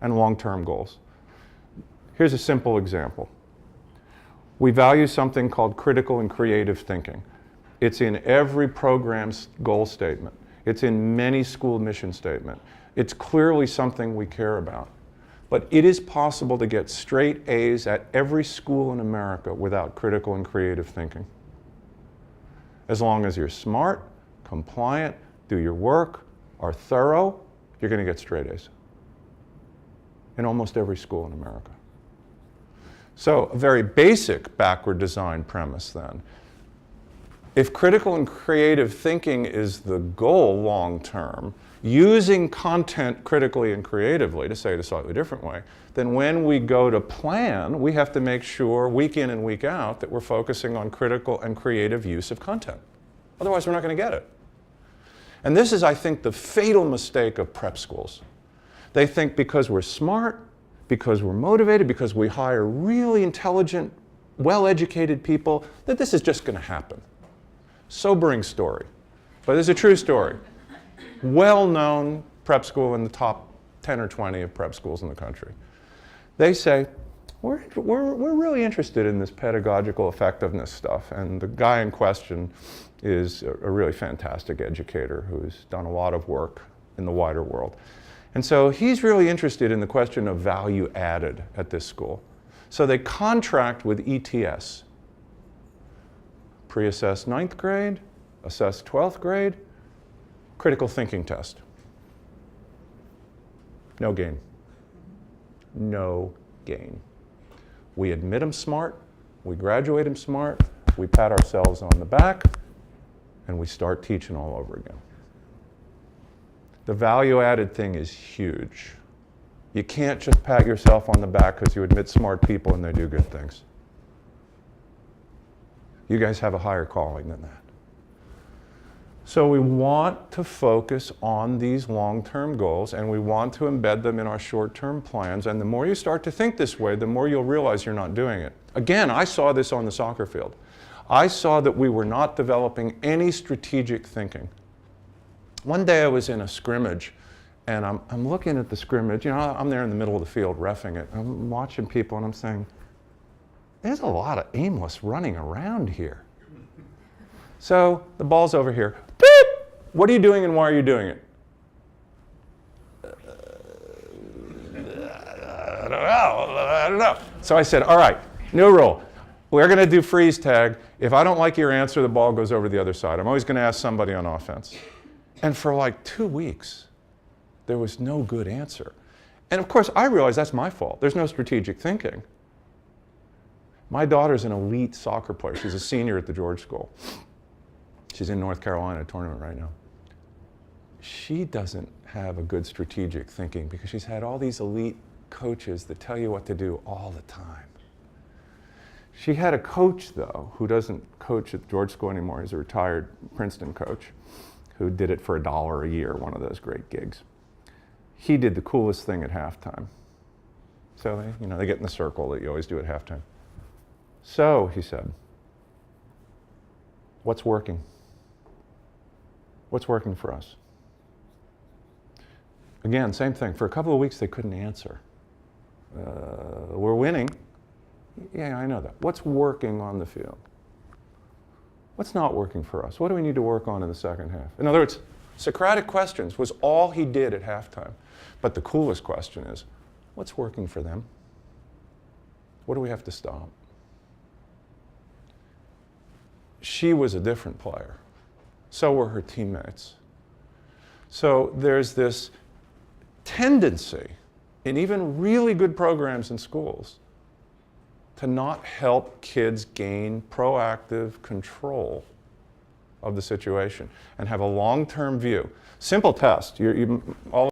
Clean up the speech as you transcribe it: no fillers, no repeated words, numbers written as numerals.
and long-term goals. Here's a simple example. We value something called critical and creative thinking. It's in every program's goal statement. It's in many school mission statements. It's clearly something we care about. But it is possible to get straight A's at every school in America without critical and creative thinking. As long as you're smart, compliant, do your work, are thorough, you're going to get straight A's in almost every school in America. So a very basic backward design premise then. If critical and creative thinking is the goal long term, using content critically and creatively, to say it a slightly different way, then when we go to plan, we have to make sure week in and week out that we're focusing on critical and creative use of content. Otherwise, we're not going to get it. And this is, I think, the fatal mistake of prep schools. They think because we're smart, because we're motivated, because we hire really intelligent, well-educated people, that this is just going to happen. Sobering story, but it's a true story. Well-known prep school in the top 10 or 20 of prep schools in the country. They say, we're really interested in this pedagogical effectiveness stuff, and the guy in question is a really fantastic educator who's done a lot of work in the wider world. And so he's really interested in the question of value added at this school. So they contract with ETS. Pre-assess 9th grade, assess 12th grade, critical thinking test. No gain. No gain. We admit them smart, we graduate them smart, we pat ourselves on the back, and we start teaching all over again. The value-added thing is huge. You can't just pat yourself on the back because you admit smart people and they do good things. You guys have a higher calling than that. So we want to focus on these long-term goals, and we want to embed them in our short-term plans. And the more you start to think this way, the more you'll realize you're not doing it. Again, I saw this on the soccer field. I saw that we were not developing any strategic thinking. One day I was in a scrimmage, and I'm looking at the scrimmage. You know, I'm there in the middle of the field reffing it. I'm watching people, and I'm saying, there's a lot of aimless running around here. So the ball's over here. Beep! What are you doing and why are you doing it? I don't know. So I said, all right, new rule. We're going to do freeze tag. If I don't like your answer, the ball goes over the other side. I'm always going to ask somebody on offense. And for like 2 weeks, there was no good answer. And of course, I realized that's my fault. There's no strategic thinking. My daughter's an elite soccer player. She's a senior at the George School. She's in North Carolina tournament right now. She doesn't have a good strategic thinking because she's had all these elite coaches that tell you what to do all the time. She had a coach, though, who doesn't coach at the George School anymore. He's a retired Princeton coach who did it for $1 a year, one of those great gigs. He did the coolest thing at halftime. So they get in the circle that you always do at halftime. So, he said, what's working? What's working for us? Again, same thing. For a couple of weeks, they couldn't answer. We're winning. Yeah, I know that. What's working on the field? What's not working for us? What do we need to work on in the second half? In other words, Socratic questions was all he did at halftime. But the coolest question is, what's working for them? What do we have to stop? She was a different player. So were her teammates. So there's this tendency in even really good programs in schools to not help kids gain proactive control of the situation and have a long-term view. Simple test. All